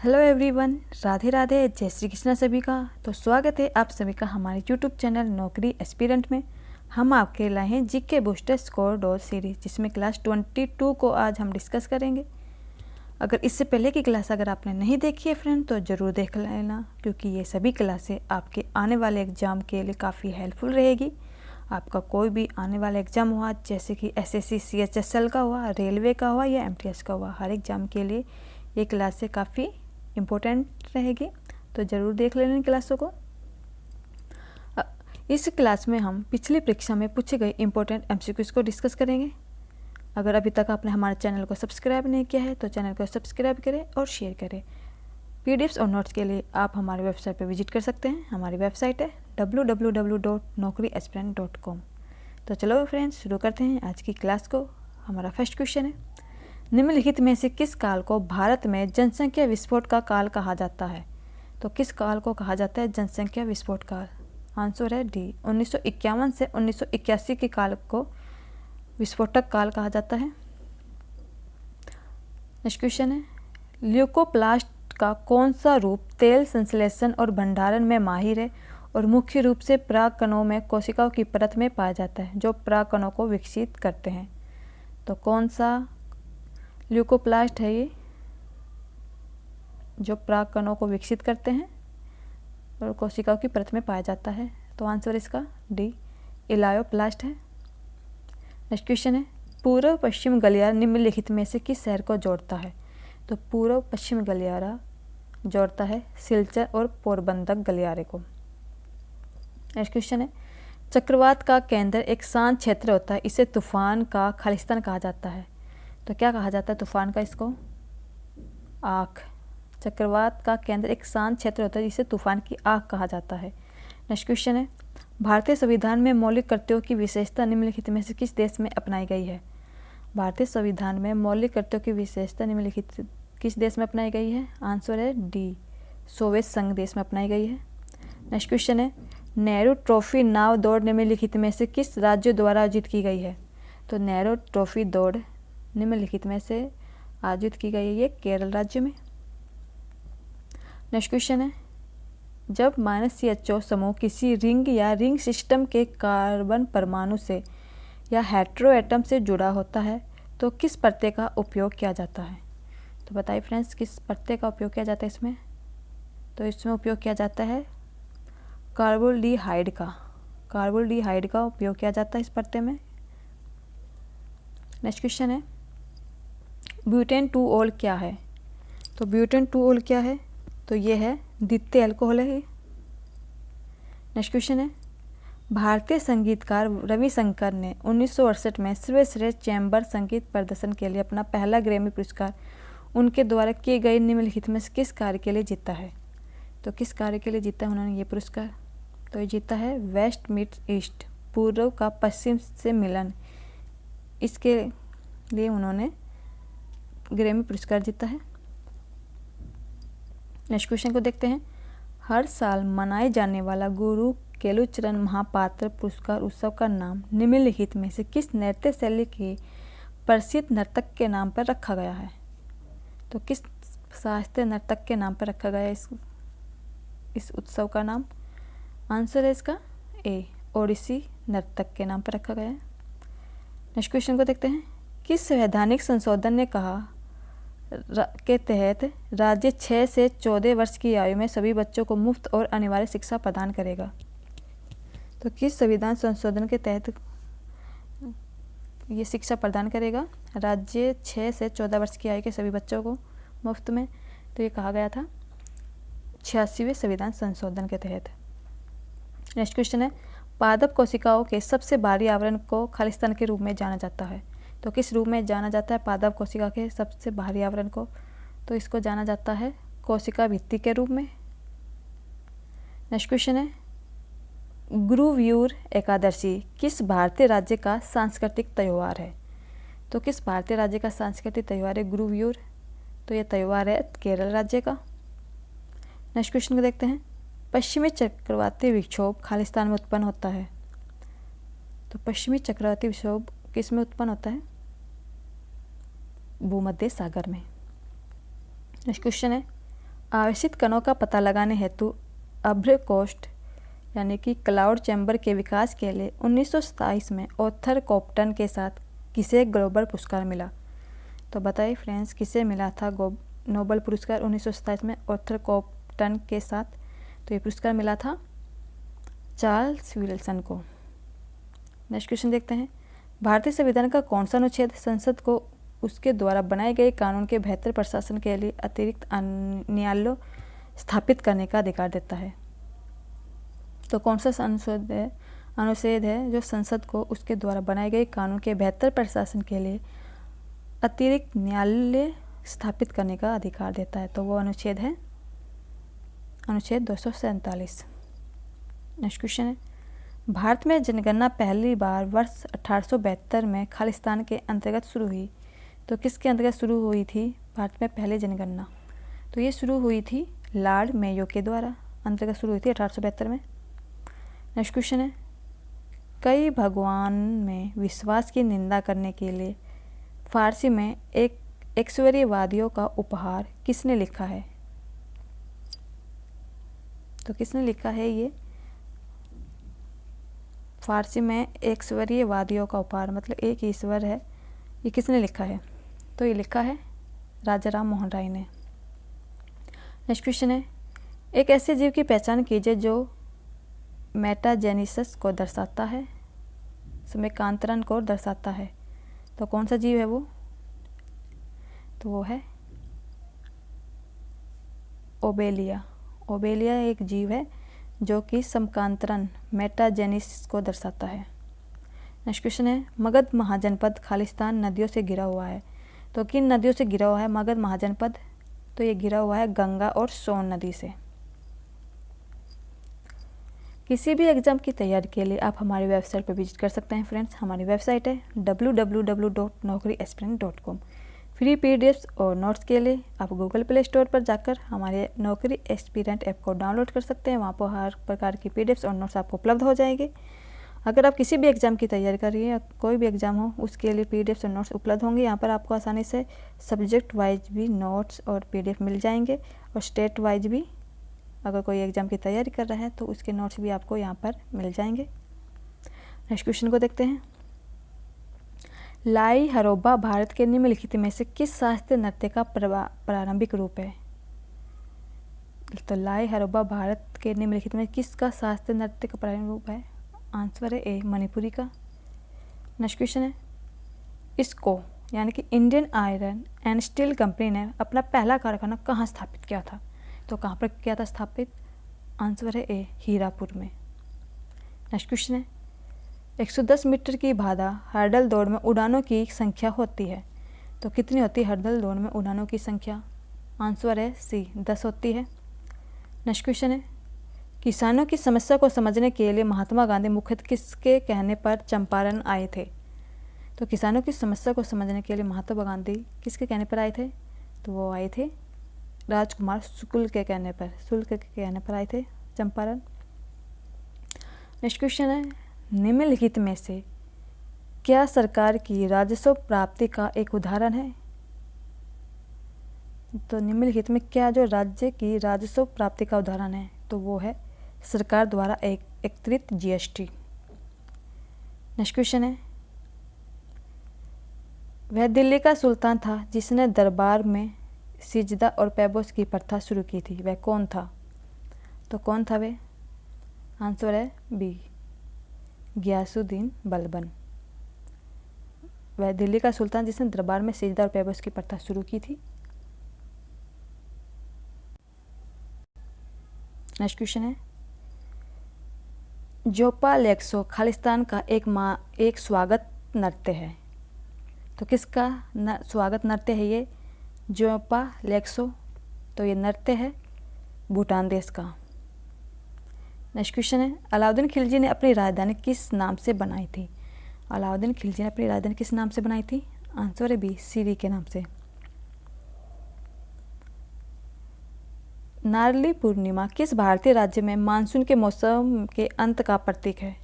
Hello everyone, Radhe Radhe, जय श्री कृष्ण सभी का। तो स्वागत है आप सभी का हमारे यूट्यूब चैनल नौकरी एस्पिरेंट में। हम आपके लाए हैं GK booster score dot series, जिसमें क्लास 22 को आज हम डिस्कस करेंगे। अगर इससे पहले की क्लास अगर आपने नहीं देखी है फ्रेंड, तो ज़रूर देख लेना, क्योंकि ये सभी क्लासें आपके आने वाले एग्ज़ाम के लिए काफ़ी हेल्पफुल रहेगी। आपका कोई भी आने वाला एग्ज़ाम हुआ, जैसे कि एसएससी CHSL का हुआ, रेलवे का हुआ या MTS का हुआ, हर एग्ज़ाम के लिए ये क्लासें काफ़ी इम्पोर्टेंट रहेगी। तो ज़रूर देख लेना इन क्लासों को। इस क्लास में हम पिछली परीक्षा में पूछे गए इम्पोर्टेंट MCQs को डिस्कस करेंगे। अगर अभी तक आपने हमारे चैनल को सब्सक्राइब नहीं किया है तो चैनल को सब्सक्राइब करें और शेयर करें। PDFs और नोट्स के लिए आप हमारे वेबसाइट पर विजिट कर सकते हैं। हमारी वेबसाइट है www.naukriaspirant.com। तो चलो फ्रेंड्स, शुरू करते हैं आज की क्लास को। हमारा फर्स्ट क्वेश्चन है, निम्नलिखित में से किस काल को भारत में जनसंख्या विस्फोट का काल कहा जाता है? तो किस काल को कहा जाता है जनसंख्या विस्फोट काल? आंसर है डी, 1951 से 1981 के काल को विस्फोटक काल कहा जाता है। नेक्स्ट क्वेश्चन है, ल्यूकोप्लास्ट का कौन सा रूप तेल संश्लेषण और भंडारण में माहिर है और मुख्य रूप से परागकणों में कोशिकाओं की परत में पाया जाता है, जो परागकणों को विकसित करते हैं? तो कौन सा ल्यूकोप्लास्ट है ये, जो परागकणों को विकसित करते हैं और कोशिकाओं की परत में पाया जाता है? तो आंसर इसका डी, इलायोप्लास्ट है। नेक्स्ट क्वेश्चन है, पूर्व पश्चिम गलियारा निम्नलिखित में से किस शहर को जोड़ता है? तो पूर्व पश्चिम गलियारा जोड़ता है सिलचर और पोरबंदर गलियारे को। नेक्स्ट क्वेश्चन है, चक्रवात का केंद्र एक शांत क्षेत्र होता है, इसे तूफान का खालिस्तान कहा जाता है। तो क्या कहा जाता है तूफान का? इसको आँख। चक्रवात का केंद्र एक शांत क्षेत्र होता है, जिसे तूफान की आँख कहा जाता है। नेक्स्ट क्वेश्चन है, भारतीय संविधान में मौलिक कर्तव्यों की विशेषता निम्नलिखित में से किस देश में अपनाई गई है? भारतीय संविधान में मौलिक कर्तव्यों की विशेषता निम्नलिखित किस देश में अपनाई गई है? आंसर है डी, सोवियत संघ देश में अपनाई गई है। नेक्स्ट क्वेश्चन है, नेहरू ट्रॉफी नाव दौड़ निम्नलिखित में से किस राज्य द्वारा आयोजित की गई है? तो नेहरू ट्रॉफी दौड़ निम्नलिखित में से आयोजित की गई है ये केरल राज्य में। नेक्स्ट क्वेश्चन है, जब -CHO समूह किसी रिंग या रिंग सिस्टम के कार्बन परमाणु से या हेटेरो एटम से जुड़ा होता है तो किस प्रत्यय का उपयोग किया जाता है? तो बताइए फ्रेंड्स, किस प्रत्यय का उपयोग किया जाता है इसमें? तो इसमें उपयोग किया जाता है कार्बोल्डिहाइड का। कार्बोल्डिहाइड का उपयोग किया जाता है इस प्रत्यय में। नेक्स्ट क्वेश्चन है, ब्यूटेन 2-ओल क्या है? तो ब्यूटेन 2-ओल क्या है? तो ये है द्वितीय अल्कोहल है। नेक्स्ट क्वेश्चन है, भारतीय संगीतकार रविशंकर ने 1968 में सर्वश्रेष्ठ चैम्बर संगीत प्रदर्शन के लिए अपना पहला ग्रैमी पुरस्कार उनके द्वारा किए गए निम्नलिखित में से किस कार्य के लिए जीता है? तो किस कार्य के लिए जीता है उन्होंने ये पुरस्कार? तो ये जीता है वेस्ट मीट्स ईस्ट, पूर्व का पश्चिम से मिलन। इसके लिए उन्होंने ग्रैमी पुरस्कार जीता है। नेक्स्ट क्वेश्चन को देखते हैं, हर साल मनाए जाने वाला गुरु केलुचरण महापात्र पुरस्कार उत्सव का नाम निम्नलिखित में से किस नृत्य शैली के प्रसिद्ध नर्तक के नाम पर रखा गया है? तो किस शास्त्रीय नर्तक के नाम पर रखा गया है इस उत्सव का नाम? आंसर है इसका ए, ओडिसी नर्तक के नाम पर रखा गया है। नेक्स्ट क्वेश्चन को देखते हैं, किस संवैधानिक संशोधन ने कहा के तहत राज्य 6 से 14 वर्ष की आयु में सभी बच्चों को मुफ्त और अनिवार्य शिक्षा प्रदान करेगा? तो किस संविधान संशोधन के तहत ये शिक्षा प्रदान करेगा राज्य 6 से 14 वर्ष की आयु के सभी बच्चों को मुफ्त में? तो ये कहा गया था 86वें संविधान संशोधन के तहत। नेक्स्ट क्वेश्चन है, पादप कोशिकाओं के सबसे बाहरी आवरण को खालिस्तान के रूप में जाना जाता है। तो किस रूप में जाना जाता है पादप कोशिका के सबसे बाहरी आवरण को? तो इसको जाना जाता है कोशिका भित्ति के रूप में। नेक्स्ट क्वेश्चन है, गुरुव्यूर एकादशी किस भारतीय राज्य का सांस्कृतिक त्यौहार है? तो किस भारतीय राज्य का सांस्कृतिक त्यौहार है गुरुव्यूर? तो यह त्यौहार है केरल राज्य का। नेक्स्ट क्वेश्चन को देखते हैं, पश्चिमी चक्रवाती विक्षोभ खालिस्तान में उत्पन्न होता है। तो पश्चिमी चक्रवाती विक्षोभ किस में उत्पन्न होता है? भूमध्य सागर में। नेक्स्ट क्वेश्चन है, आवेशित कणों का पता लगाने हेतु अभ्र कोष्ठ यानी कि क्लाउड चैम्बर के विकास के लिए 1927 में ऑथर कॉप्टन के साथ किसे ग्लोबल पुरस्कार मिला? तो बताइए फ्रेंड्स, किसे मिला था नोबेल पुरस्कार 1927 में ऑथर कॉप्टन के साथ? तो ये पुरस्कार मिला था चार्ल्स विल्सन को। नेक्स्ट क्वेश्चन देखते हैं। भारतीय संविधान का कौन सा अनुच्छेद संसद को उसके द्वारा बनाए गए कानून के बेहतर प्रशासन के लिए अतिरिक्त न्यायालय स्थापित करने का अधिकार देता है? तो कौन सा अनुच्छेद है जो संसद को उसके द्वारा बनाए गए कानून के बेहतर प्रशासन के लिए अतिरिक्त न्यायालय स्थापित करने का अधिकार देता है? तो वो अनुच्छेद है अनुच्छेद 247। नेक्स्ट क्वेश्चन है। भारत में जनगणना पहली बार वर्ष 1872 में खालिस्तान के अंतर्गत शुरू हुई। तो किसके अंतर्गत शुरू हुई थी भारत में पहली जनगणना? तो ये शुरू हुई थी लॉर्ड मेयो के द्वारा, अंतर्गत शुरू हुई थी 1872 में। नेक्स्ट क्वेश्चन है। कई भगवान में विश्वास की निंदा करने के लिए फारसी में एक ऐश्वर्यवादियों का उपहार किसने लिखा है? तो किसने लिखा है ये? फारसी में ऐश्वर्यवादियों का उपहार मतलब एक ईश्वर है, ये किसने लिखा है? तो ये लिखा है राजा राम मोहन राय ने। नेक्स्ट क्वेश्चन है। एक ऐसे जीव की पहचान कीजिए जो मेटाजेनेसिस को दर्शाता है, समकांतरण को दर्शाता है। तो कौन सा जीव है वो? तो वो है ओबेलिया। ओबेलिया एक जीव है जो कि समकांतरण मेटाजेनेसिस को दर्शाता है। नेक्स्ट क्वेश्चन है। मगध महाजनपद खालिस्तान नदियों से घिरा हुआ है। तो किन नदियों से घिरा हुआ है मगध महाजनपद? तो ये घिरा हुआ है गंगा और सोन नदी से। किसी भी एग्ज़ाम की तैयारी के लिए आप हमारी वेबसाइट पर विजिट कर सकते हैं फ्रेंड्स। हमारी वेबसाइट है www.naukriaspirant.com। फ्री पीडीएफ्स और नोट्स के लिए आप गूगल प्ले स्टोर पर जाकर हमारे नौकरी एस्पिरेंट ऐप को डाउनलोड कर सकते हैं। वहाँ पर हर प्रकार की पीडीएफ्स और नोट्स आपको उपलब्ध हो जाएंगे। अगर आप किसी भी एग्ज़ाम की तैयारी कर रही हैं या कोई भी एग्ज़ाम हो उसके लिए पीडीएफ्स और नोट्स उपलब्ध होंगे। यहाँ पर आपको आसानी से सब्जेक्ट वाइज भी नोट्स और पीडीएफ मिल जाएंगे और स्टेट वाइज भी अगर कोई एग्ज़ाम की तैयारी कर रहा है तो उसके नोट्स भी आपको यहाँ पर मिल जाएंगे। नेक्स्ट क्वेश्चन को देखते हैं। लाई हरोबा भारत के निम्नलिखित में से किस शास्त्रीय नृत्य का प्रारंभिक रूप है? तो लाई हरोबा भारत के निम्नलिखित में किसका शास्त्रीय नृत्य का प्रारंभिक रूप है? आंसर है ए मणिपुरी का। नेक्स्ट क्वेश्चन है। इसको यानी कि Indian iron and steel company ने अपना पहला कारखाना कहाँ स्थापित किया था? तो कहाँ पर किया था स्थापित? आंसर है ए हीरापुर में। नेक्स्ट क्वेश्चन है। 110 मीटर की बाधा हर्डल दौड़ में उड़ानों की संख्या होती है। तो कितनी होती है हर्डल दौड़ में उड़ानों की संख्या? आंसर है सी 10 होती है। नेक्स्ट क्वेश्चन है। किसानों की समस्या को समझने के लिए महात्मा गांधी मुख्यतः किसके कहने पर चंपारण आए थे? तो किसानों की समस्या को समझने के लिए महात्मा गांधी किसके कहने पर आए थे? तो वो आए थे राजकुमार शुक्ल के कहने पर आए थे चंपारण। नेक्स्ट क्वेश्चन है। निम्नलिखित में से क्या सरकार की राजस्व प्राप्ति का एक उदाहरण है? तो निम्नलिखित में क्या जो राज्य की राजस्व प्राप्ति का उदाहरण है? तो वो है सरकार द्वारा एकत्रित जीएसटी। नेक्स्ट क्वेश्चन है। वह दिल्ली का सुल्तान था जिसने दरबार में सिजदा और पैबोस की प्रथा शुरू की थी, वह कौन था? तो कौन था वे? आंसर है बी गियासुद्दीन बलबन। वह दिल्ली का सुल्तान जिसने दरबार में सिजदा और पैबोस की प्रथा शुरू की थी। नेक्स्ट क्वेश्चन है। जोपा लेक्सो खालिस्तान का एक स्वागत नृत्य है। तो किसका स्वागत नृत्य है ये? जोपा लेक्सो। तो ये नृत्य है भूटान देश का। नेक्स्ट क्वेश्चन है। अलाउद्दीन खिलजी ने अपनी राजधानी किस नाम से बनाई थी? अलाउद्दीन खिलजी ने अपनी राजधानी किस नाम से बनाई थी? आंसर है बी सीरी के नाम से। नारली पूर्णिमा किस भारतीय राज्य में मानसून के मौसम के अंत का प्रतीक है?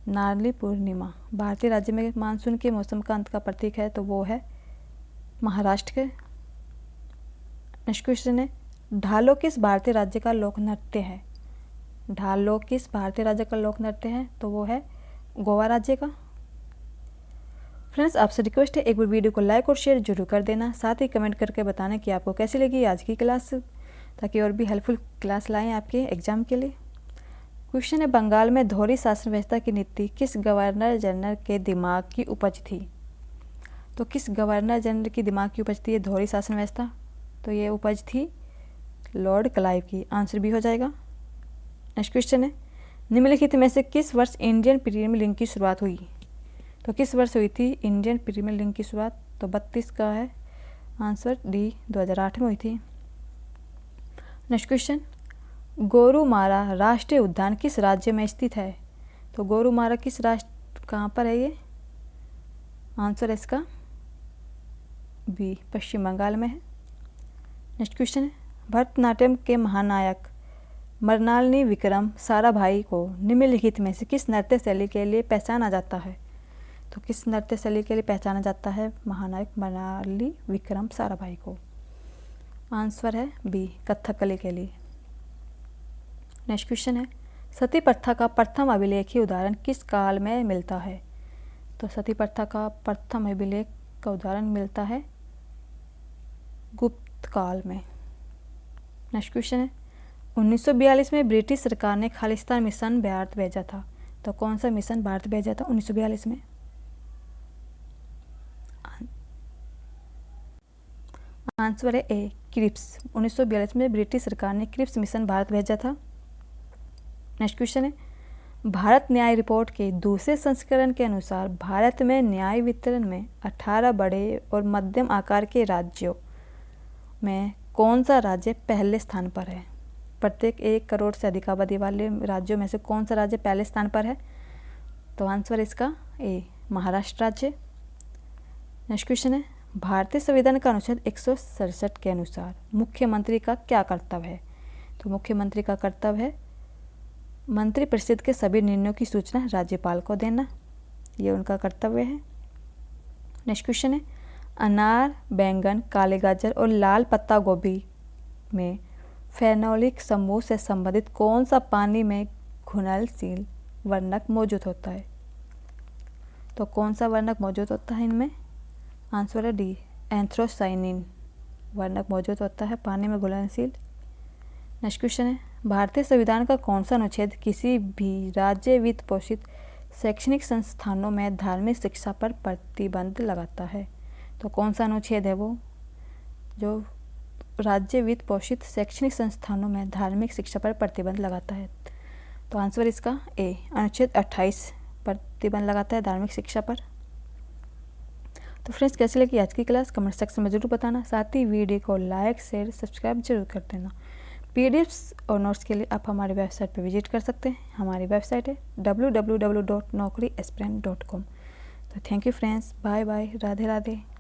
नारली पूर्णिमा भारतीय राज्य में मानसून के मौसम का अंत का प्रतीक है, तो वो है महाराष्ट्र के। नेक्स्ट क्वेश्चन है। ढालो किस भारतीय राज्य का लोक नृत्य है? ढालो किस भारतीय राज्य का लोक नृत्य है? तो वो है गोवा राज्य का। फ्रेंड्स, आपसे रिक्वेस्ट है एक बार वीडियो को लाइक और शेयर जरूर कर देना, साथ ही कमेंट करके बताना कि आपको कैसी लगी आज की क्लास, ताकि और भी हेल्पफुल क्लास लाएं आपके एग्जाम के लिए। क्वेश्चन है, बंगाल में दोहरी शासन व्यवस्था की नीति किस गवर्नर जनरल के दिमाग की उपज थी? तो किस गवर्नर जनरल की दिमाग की उपज थी ये दोहरी शासन व्यवस्था? तो ये उपज थी लॉर्ड क्लाइव की। आंसर भी हो जाएगा। नेक्स्ट क्वेश्चन है, निम्नलिखित में से किस वर्ष इंडियन प्रीमियर लीग की शुरुआत हुई? तो किस वर्ष हुई थी इंडियन प्रीमियर लीग की शुरुआत? तो 32 का है आंसर, डी 2008 में हुई थी। नेक्स्ट क्वेश्चन, गोरुमारा राष्ट्रीय उद्यान किस राज्य में स्थित है? तो गोरुमारा किस राष्ट्र कहाँ पर है ये? आंसर है इसका बी, पश्चिम बंगाल में है। नेक्स्ट क्वेश्चन है, भरतनाट्यम के महानायक मृणालिनी विक्रम साराभाई को निम्नलिखित में से किस नृत्य शैली के लिए पहचाना जाता है? तो किस नृत्य शैली के लिए पहचाना जाता है महानायक मृणालिनी विक्रम साराभाई को? आंसर है बी, कथकली के लिए। नेक्स्ट क्वेश्चन है, सती प्रथा का प्रथम अभिलेखीय उदाहरण किस काल में मिलता है? तो सती प्रथा का प्रथम अभिलेख का उदाहरण मिलता है गुप्त काल में। नेक्स्ट क्वेश्चन है, 1942 में ब्रिटिश सरकार ने खालिस्तान मिशन भारत भेजा था। तो कौन सा मिशन भारत भेजा था 1942 में? आंसर है ए, क्रिप्स। 1942 में ब्रिटिश सरकार ने क्रिप्स मिशन भारत भेजा था। नेक्स्ट क्वेश्चन है, भारत न्याय रिपोर्ट के दूसरे संस्करण के अनुसार भारत में न्याय वितरण में 18 बड़े और मध्यम आकार के राज्यों में कौन सा राज्य पहले स्थान पर है? प्रत्येक 1 करोड़ से अधिक आबादी वाले राज्यों में से कौन सा राज्य पहले स्थान पर है? तो आंसर इसका ए, महाराष्ट्र राज्य। नेक्स्ट क्वेश्चन है, भारतीय संविधान का अनुच्छेद 167 के अनुसार मुख्यमंत्री का क्या कर्तव्य है? तो मुख्यमंत्री का कर्तव्य है मंत्रिपरिषद के सभी निर्णयों की सूचना राज्यपाल को देना, ये उनका कर्तव्य है। नेक्स्ट क्वेश्चन है, अनार, बैंगन, काले गाजर और लाल पत्ता गोभी में फेनोलिक समूह से संबंधित कौन सा पानी में घुलनशील वर्णक मौजूद होता है? तो कौन सा वर्णक मौजूद होता है इनमें? आंसर है डी, एंथ्रोसाइनिन वर्णक मौजूद होता है पानी में घुलनशील। नेक्स्ट क्वेश्चन है, भारतीय संविधान का कौन सा अनुच्छेद किसी भी राज्य वित्त पोषित शैक्षणिक संस्थानों में धार्मिक शिक्षा पर प्रतिबंध लगाता है? तो कौन सा अनुच्छेद है वो जो राज्य वित्त पोषित शैक्षणिक संस्थानों में धार्मिक शिक्षा पर प्रतिबंध लगाता है? तो आंसर इसका ए, अनुच्छेद 28 प्रतिबंध लगाता है धार्मिक शिक्षा पर। तो फ्रेंड्स, कैसी लगी आज की क्लास कमेंट सेक्शन में जरूर बताना, साथ ही वीडियो को लाइक शेयर सब्सक्राइब जरूर कर देना। पीडीएफ्स और नोट्स के लिए आप हमारी वेबसाइट पर विजिट कर सकते हैं। हमारी वेबसाइट है www.naukriaspirant.com। तो thank you friends, bye bye, Radhe Radhe.